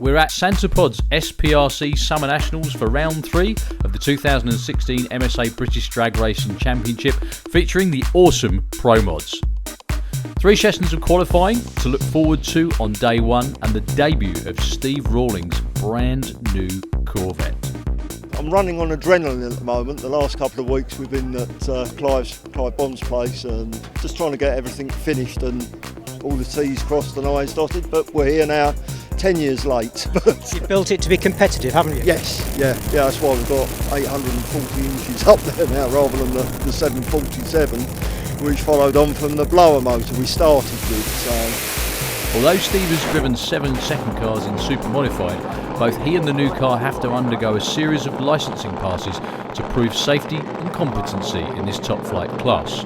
we're at Santa Pod's SPRC Summer Nationals for round 3 of the 2016 MSA British Drag Racing Championship, featuring the awesome Pro Mods. 3 sessions of qualifying to look forward to on day 1, and the debut of Steve Rawlings' brand new Corvette. I'm running on adrenaline at the moment. The last couple of weeks we've been at Clive Bond's place and just trying to get everything finished and all the T's crossed and I's dotted, but we're here now, 10 years late. You've built it to be competitive, haven't you? Yes, yeah, that's why we've got 840 inches up there now rather than the 747, which followed on from the blower motor we started with. So. Although Steve has driven 7 second cars in Super Modified, both he and the new car have to undergo a series of licensing passes to prove safety and competency in this top flight class.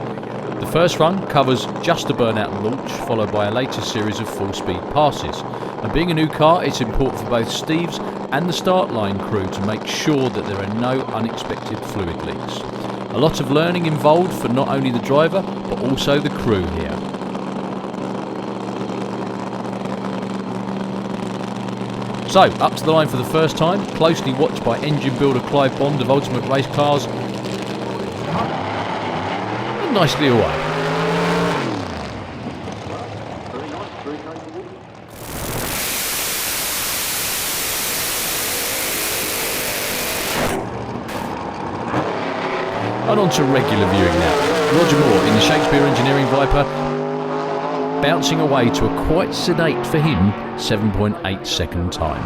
The first run covers just a burnout and launch, followed by a later series of full speed passes. And being a new car, it's important for both Steve's and the start line crew to make sure that there are no unexpected fluid leaks. A lot of learning involved for not only the driver, but also the crew here. So, up to the line for the first time, closely watched by engine builder Clive Bond of Ultimate Race Cars. Nicely away. And on to regular viewing now. Roger Moore in the Shakespeare Engineering Viper, bouncing away to a quite sedate for him 7.8 second time.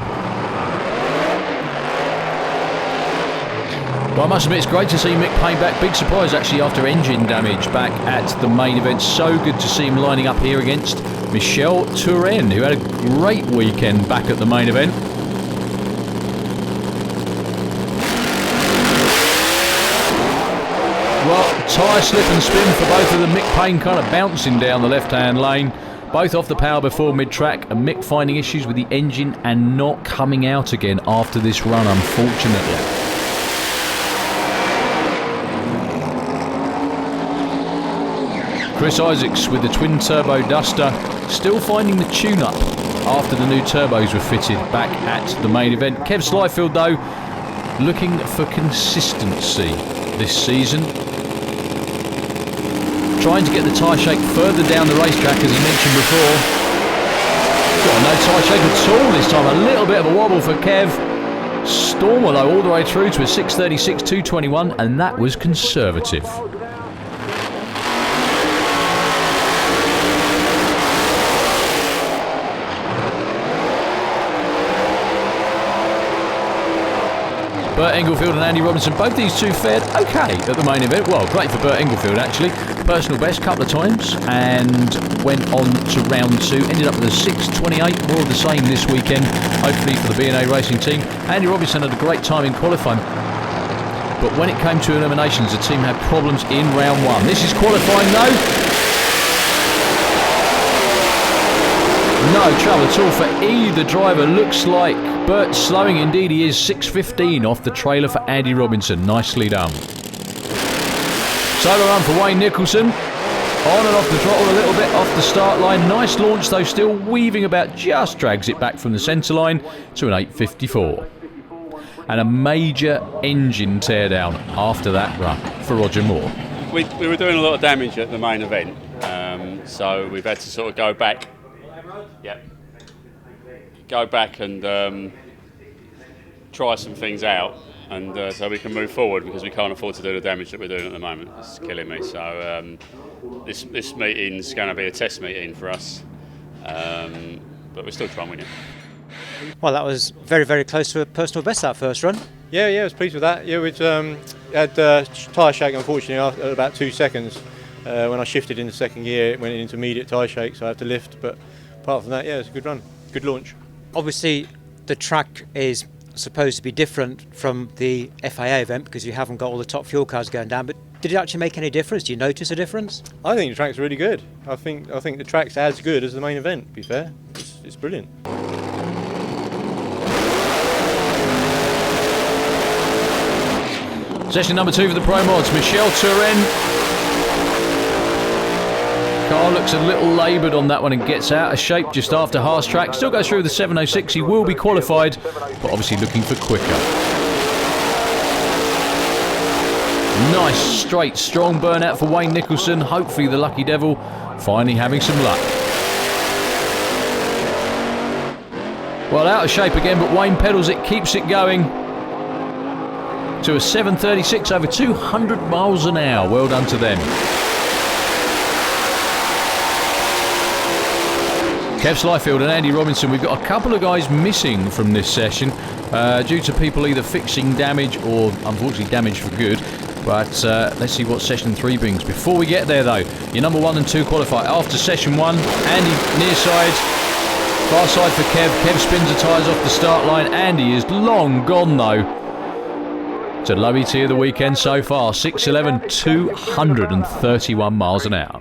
Well, I must admit, it's great to see Mick Payne back. Big surprise actually after engine damage back at the main event. So good to see him lining up here against Michel Turenne, who had a great weekend back at the main event. Well, tyre slip and spin for both of them. Mick Payne kind of bouncing down the left-hand lane. Both off the power before mid-track, and Mick finding issues with the engine and not coming out again after this run, unfortunately. Chris Isaacs with the twin-turbo Duster, still finding the tune-up after the new turbos were fitted back at the main event. Kev Slyfield, though, looking for consistency this season. Trying to get the tyre shake further down the racetrack, as he mentioned before. Got no tyre shake at all this time. A little bit of a wobble for Kev. Stormer, though, all the way through to a 636 221, and that was conservative. Burt Englefield and Andy Robinson, both these two fared okay at the main event. Well, great for Burt Englefield actually. Personal best a couple of times and went on to round 2. Ended up with a 6.28, more of the same this weekend, hopefully for the B&A Racing team. Andy Robinson had a great time in qualifying, but when it came to eliminations, the team had problems in round 1. This is qualifying though. No trouble at all for either driver. Looks like Burt slowing, indeed he is. 6.15 off the trailer for Andy Robinson. Nicely done. Solo run for Wayne Nicholson. On and off the throttle a little bit off the start line. Nice launch though, still weaving about, just drags it back from the centre line to an 8.54. And a major engine teardown after that run for Roger Moore. We were doing a lot of damage at the main event, so we've had to sort of go back. Go back and try some things out, and so we can move forward, because we can't afford to do the damage that we're doing at the moment. It's killing me. So this meeting's going to be a test meeting for us, but we're still trying to win it. Well, that was very, very close to a personal best that first run. Yeah, I was pleased with that. Yeah, we had tyre shake, unfortunately, after about 2 seconds. When I shifted in the second gear, it went into immediate tyre shake, so I had to lift. But apart from that, yeah, it's a good run, good launch. Obviously, the track is supposed to be different from the FIA event because you haven't got all the top fuel cars going down. But did it actually make any difference? Do you notice a difference? I think the track's really good. I think the track's as good as the main event. To be fair, it's brilliant. Session number 2 for the Pro Mods. Michel Turenne Car looks a little laboured on that one and gets out of shape just after Haas track. Still goes through the 706. He will be qualified, but obviously looking for quicker. Nice, straight, strong burnout for Wayne Nicholson. Hopefully the lucky devil finally having some luck. Well, out of shape again, but Wayne pedals it, keeps it going to a 7:36 over 200 miles an hour. Well done to them. Kev Slyfield and Andy Robinson, we've got a couple of guys missing from this session due to people either fixing damage or unfortunately damage for good. But let's see what session 3 brings. Before we get there though, your number 1 and 2 qualify after session 1. Andy near side, far side for Kev. Kev spins the tyres off the start line. Andy is long gone though. To low ET of the weekend so far, 6:11, 231 miles an hour.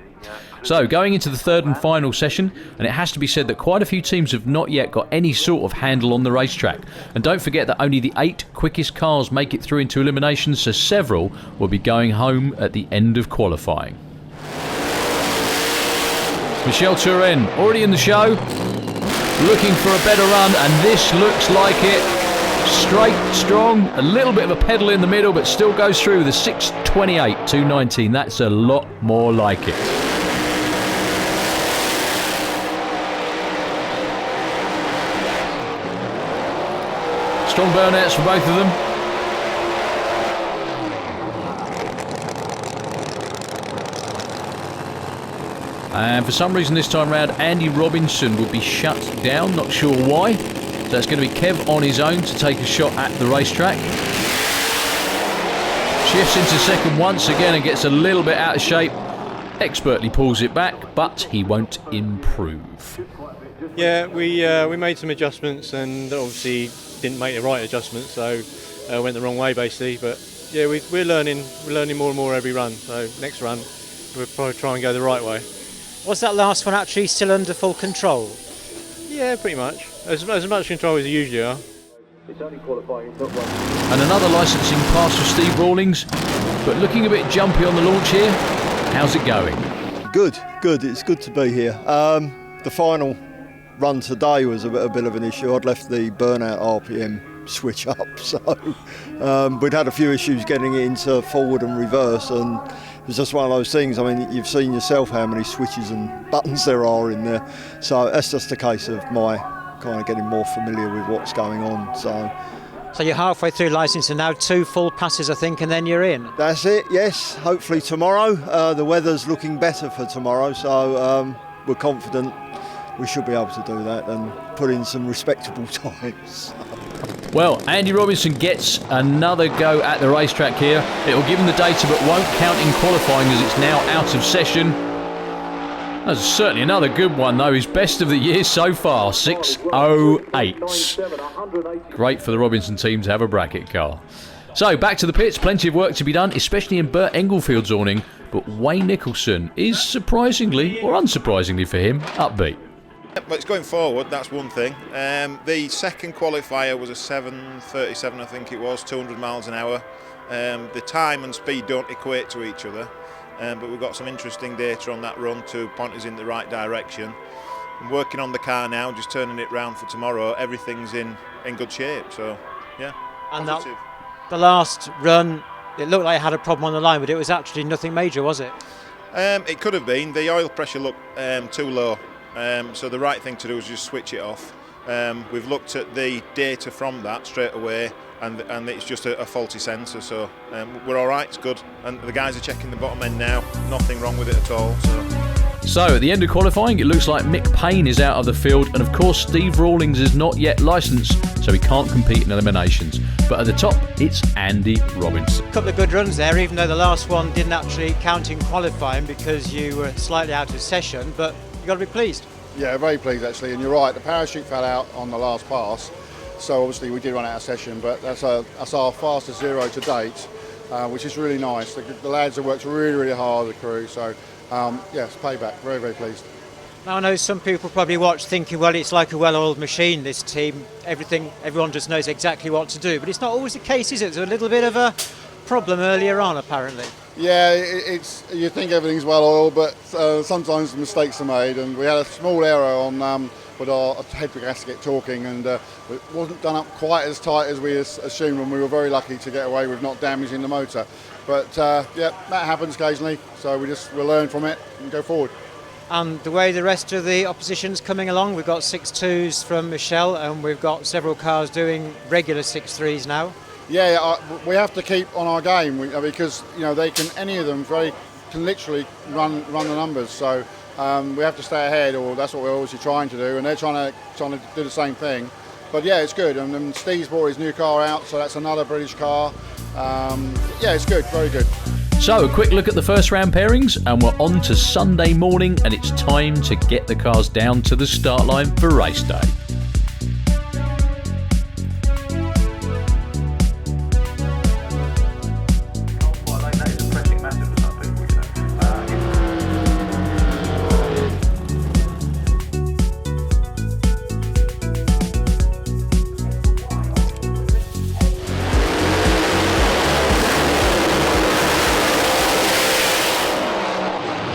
So, going into the third and final session, and it has to be said that quite a few teams have not yet got any sort of handle on the racetrack. And don't forget that only the 8 quickest cars make it through into elimination, so several will be going home at the end of qualifying. Michel Turenne, already in the show, looking for a better run, and this looks like it. Straight, strong, a little bit of a pedal in the middle, but still goes through the 6:28, 2:19. That's a lot more like it. Strong burnouts for both of them. And for some reason this time round, Andy Robinson will be shut down. Not sure why. So it's going to be Kev on his own to take a shot at the racetrack. Shifts into second once again and gets a little bit out of shape. Expertly pulls it back, but he won't improve. Yeah, we made some adjustments and obviously didn't make the right adjustments, so went the wrong way basically. But yeah, we're learning more and more every run. So next run, we'll probably try and go the right way. Was that last one actually still under full control? Yeah, pretty much. As much control as you usually are. And another licensing pass for Steve Rawlings, but looking a bit jumpy on the launch here. How's it going? Good. It's good to be here. The final run today was a bit of an issue. I'd left the burnout RPM switch up, so we'd had a few issues getting it into forward and reverse, and it was just one of those things. I mean, you've seen yourself how many switches and buttons there are in there, so that's just a case of my kind of getting more familiar with what's going on. So you're halfway through licensing now, 2 full passes I think, and then you're in. That's it, yes. Hopefully tomorrow. The weather's looking better for tomorrow, so we're confident we should be able to do that and put in some respectable times. Well, Andy Robinson gets another go at the racetrack here. It will give him the data but won't count in qualifying as it's now out of session. That's certainly another good one though. His best of the year so far, 6:08. Great for the Robinson team to have a bracket car. So back to the pits, plenty of work to be done, especially in Bert Englefield's awning. But Wayne Nicholson is surprisingly, or unsurprisingly for him, upbeat. But it's going forward, that's one thing. The second qualifier was a 7:37, I think it was, 200 miles an hour. The time and speed don't equate to each other, but we've got some interesting data on that run to point us in the right direction. I'm working on the car now, just turning it round for tomorrow. Everything's in good shape, so yeah. And the last run, it looked like it had a problem on the line, but it was actually nothing major, was it? It could have been. The oil pressure looked too low. So the right thing to do is just switch it off. We've looked at the data from that straight away, and it's just a faulty sensor. So we're all right. It's good. And the guys are checking the bottom end now. Nothing wrong with it at all. So at the end of qualifying, it looks like Mick Payne is out of the field, and of course Steve Rawlings is not yet licensed, so he can't compete in eliminations. But at the top, it's Andy Robinson. A couple of good runs there, even though the last one didn't actually count in qualifying because you were slightly out of session, but you've got to be pleased. Yeah, very pleased actually, and you're right, the parachute fell out on the last pass, so obviously we did run out of session, but that's our fastest zero to date, which is really nice. The lads have worked really hard, the crew, so yes, payback, very pleased. Now I know some people probably watch thinking, well, it's like a well-oiled machine, this team, everyone just knows exactly what to do, but it's not always the case, is it? There's a little bit of a problem earlier on, apparently. Yeah, it's you think everything's well oiled, but sometimes mistakes are made, and we had a small error on with our head gasket torquing, and it wasn't done up quite as tight as we assumed, and we were very lucky to get away with not damaging the motor. But yeah, that happens occasionally, so we'll learn from it and go forward. And the way the rest of the opposition's coming along, we've got 6.2s from Michelle, and we've got several cars doing regular 6.3s now. Yeah, we have to keep on our game because they can, any of them can literally run the numbers. So we have to stay ahead, or that's what we're obviously trying to do, and they're trying to do the same thing. But yeah, it's good. And then Steve's brought his new car out, so that's another British car. Yeah, it's good, very good. So, a quick look at the first round pairings, and we're on to Sunday morning, and it's time to get the cars down to the start line for race day.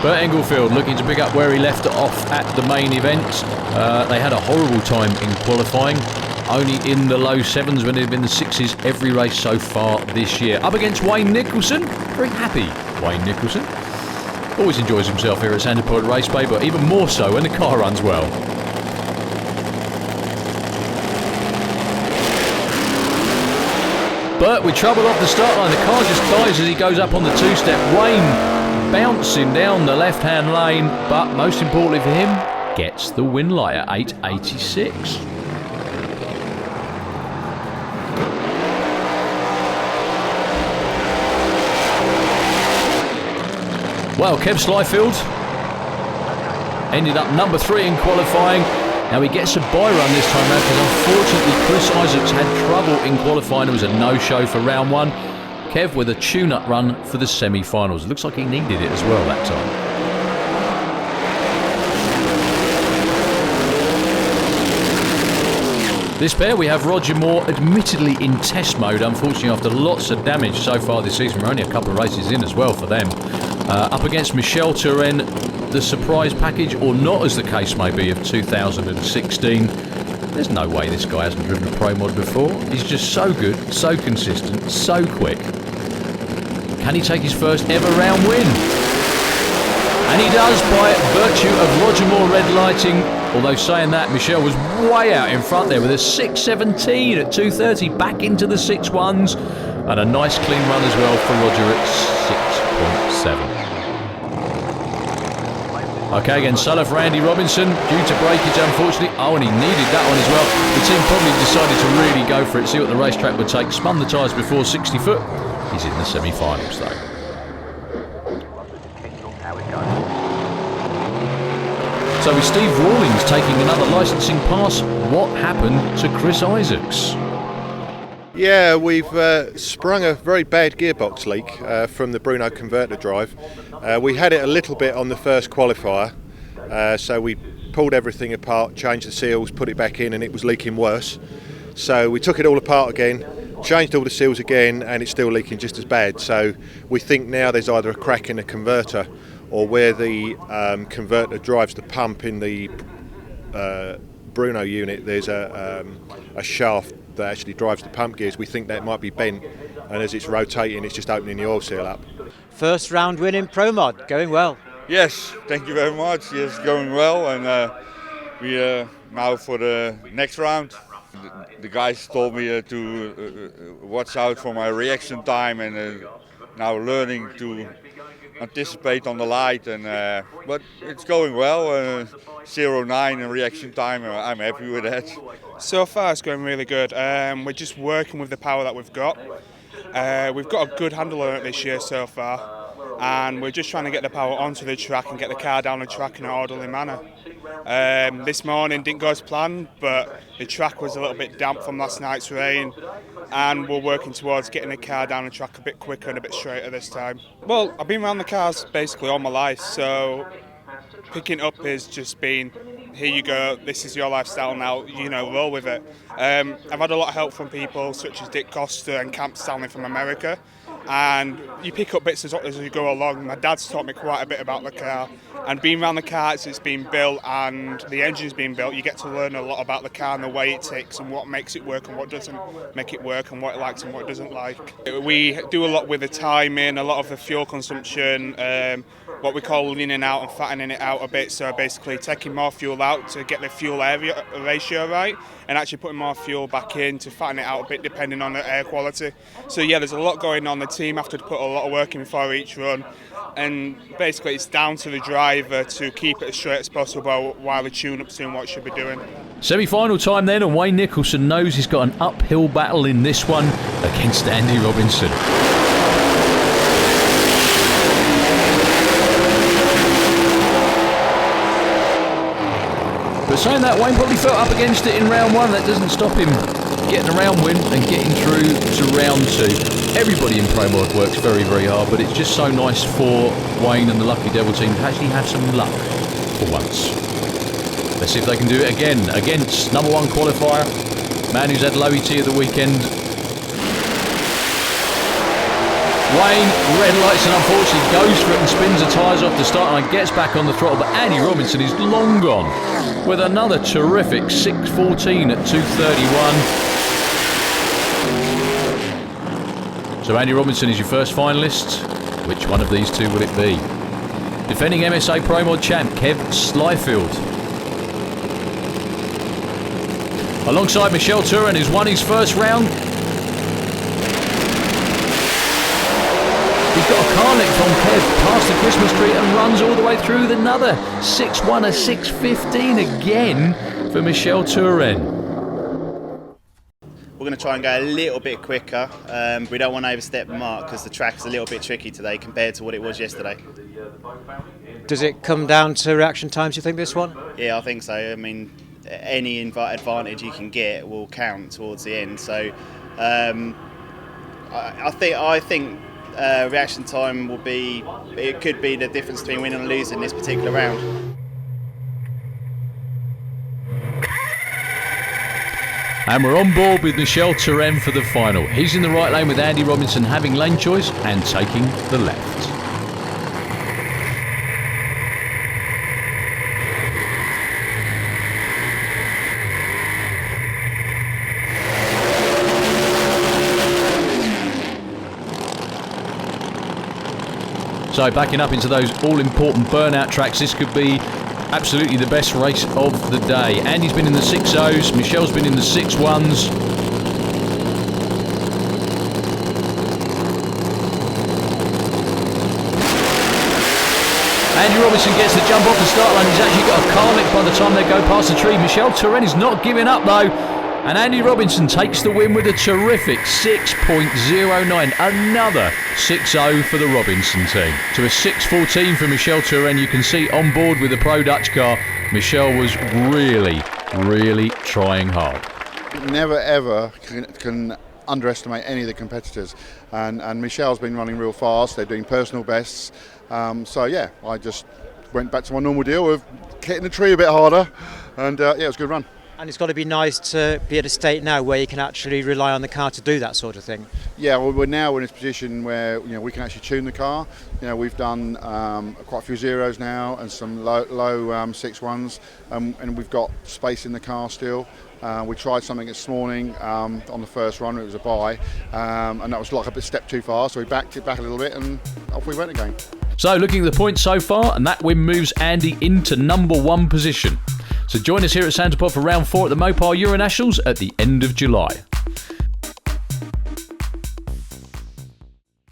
Bert Englefield looking to pick up where he left it off at the main event. They had a horrible time in qualifying, only in the low sevens when they've been the sixes every race so far this year. Up against Wayne Nicholson, very happy Wayne Nicholson. Always enjoys himself here at Santa Point Raceway, but even more so when the car runs well. Bert with trouble off the start line, the car just dies as he goes up on the two-step. Wayne bouncing down the left-hand lane, but most importantly for him, gets the win light at 8.86. Well, Kev Slyfield ended up number 3 in qualifying. Now he gets a bye run this time round because unfortunately Chris Isaacs had trouble in qualifying. It was a no-show for round 1. Kev with a tune-up run for the semi-finals. Looks like he needed it as well that time. This pair, we have Roger Moore, admittedly in test mode, unfortunately after lots of damage so far this season. We're only a couple of races in as well for them. Up against Michel Turenne, the surprise package, or not as the case may be, of 2016. There's no way this guy hasn't driven a Pro Mod before. He's just so good, so consistent, so quick. Can he take his first ever round win? And he does by virtue of Roger Moore red lighting. Although saying that, Michelle was way out in front there with a 6.17 at 2.30, back into the 6.1s. And a nice clean run as well for Roger at 6.7. Okay, again, Sullivan Randy Robinson, due to breakage unfortunately. Oh, and he needed that one as well. The team probably decided to really go for it, see what the racetrack would take. Spun the tyres before 60 foot. He's in the semi-finals though. So with Steve Rawlings taking another licensing pass, what happened to Chris Isaacs? Yeah, we've sprung a very bad gearbox leak from the Bruno converter drive. We had it a little bit on the first qualifier, so we pulled everything apart, changed the seals, put it back in, and it was leaking worse. So we took it all apart again, changed all the seals again, and it's still leaking just as bad. So we think now there's either a crack in the converter or where the converter drives the pump in the Bruno unit, there's a shaft that actually drives the pump gears. We think that might be bent, and as it's rotating, it's just opening the oil seal up. First round win in Pro Mod, going well. Yes, thank you very much. Yes, going well, and we are now for the next round. The guys told me to watch out for my reaction time, and now learning to anticipate on the light, and but it's going well. 0.9 in reaction time, I'm happy with that. So far it's going really good. We're just working with the power that we've got. We've got a good handle on it this year so far, and we're just trying to get the power onto the track and get the car down the track in an orderly manner. This morning didn't go as planned, but the track was a little bit damp from last night's rain, and we're working towards getting the car down the track a bit quicker and a bit straighter this time. Well, I've been around the cars basically all my life, so picking up has just been, here you go, this is your lifestyle now, roll with it. I've had a lot of help from people such as Dick Costa and Camp Stanley from America, and you pick up bits as you go along. My dad's taught me quite a bit about the car, and being around the car as it's been built and the engine's been built, you get to learn a lot about the car and the way it ticks and what makes it work and what doesn't make it work and what it likes and what it doesn't like. We do a lot with the timing, a lot of the fuel consumption, what we call leaning out and fattening it out a bit, so basically taking more fuel out to get the fuel area ratio right and actually putting more fuel back in to fatten it out a bit depending on the air quality. So yeah, there's a lot going on. The team have to put a lot of work in before each run, and basically it's down to the driver to keep it as straight as possible while the tune-up's doing what it should be doing. Semi-final time then, and Wayne Nicholson knows he's got an uphill battle in this one against Andy Robinson. But saying that, Wayne probably felt up against it in round one. That doesn't stop him getting a round win and getting through to round two. Everybody in Pro Mod works very, very hard, but it's just so nice for Wayne and the Lucky Devil team to actually have some luck for once. Let's see if they can do it again against number one qualifier, man who's had low ET at the weekend. Wayne red lights and unfortunately goes for it and spins the tyres off the start and gets back on the throttle, but Andy Robinson is long gone with another terrific 6.14 at 2:31. So Andy Robinson is your first finalist. Which one of these two will it be? Defending MSA Pro Mod champ Kev Slyfield, alongside Michel Turin, who's won his first round. He's got a car lick from Kev past the Christmas tree and runs all the way through with another 6.1, a 6.15 again for Michel Turin. We're going to try and go a little bit quicker. We don't want to overstep the mark because the track's a little bit tricky today compared to what it was yesterday. Does it come down to reaction times, you think, this one? Yeah, I think so. I mean, any advantage you can get will count towards the end. So I think reaction time will be, it could be the difference between winning and losing this particular round. And we're on board with Michel Turin for the final. He's in the right lane with Andy Robinson having lane choice and taking the left. So backing up into those all-important burnout tracks, this could be absolutely the best race of the day. Andy's been in the 6.0s, Michel's been in the 6.1s. Andy Robinson gets the jump off the start line. He's actually got a car lick by the time they go past the tree. Michel Turin is not giving up though. And Andy Robinson takes the win with a terrific 6.09. Another 6.0 for the Robinson team. To a 6.14 for Michel Turin. You can see on board with the Pro Dutch car, Michel was really, really trying hard. Never ever can underestimate any of the competitors. And Michel's been running real fast. They're doing personal bests. So yeah, I just went back to my normal deal of hitting the tree a bit harder. And yeah, it was a good run. And it's got to be nice to be at a state now where you can actually rely on the car to do that sort of thing. Yeah, well, we're now in this position where we can actually tune the car. We've done quite a few zeros now and some low 6.1s, and we've got space in the car still. We tried something this morning on the first run. It was a bye, and that was like a bit step too far, so we backed it back a little bit and off we went again. So looking at the points so far, and that win moves Andy into number one position. So join us here at Santa Pod for round 4 at the Mopar Euronationals at the end of July.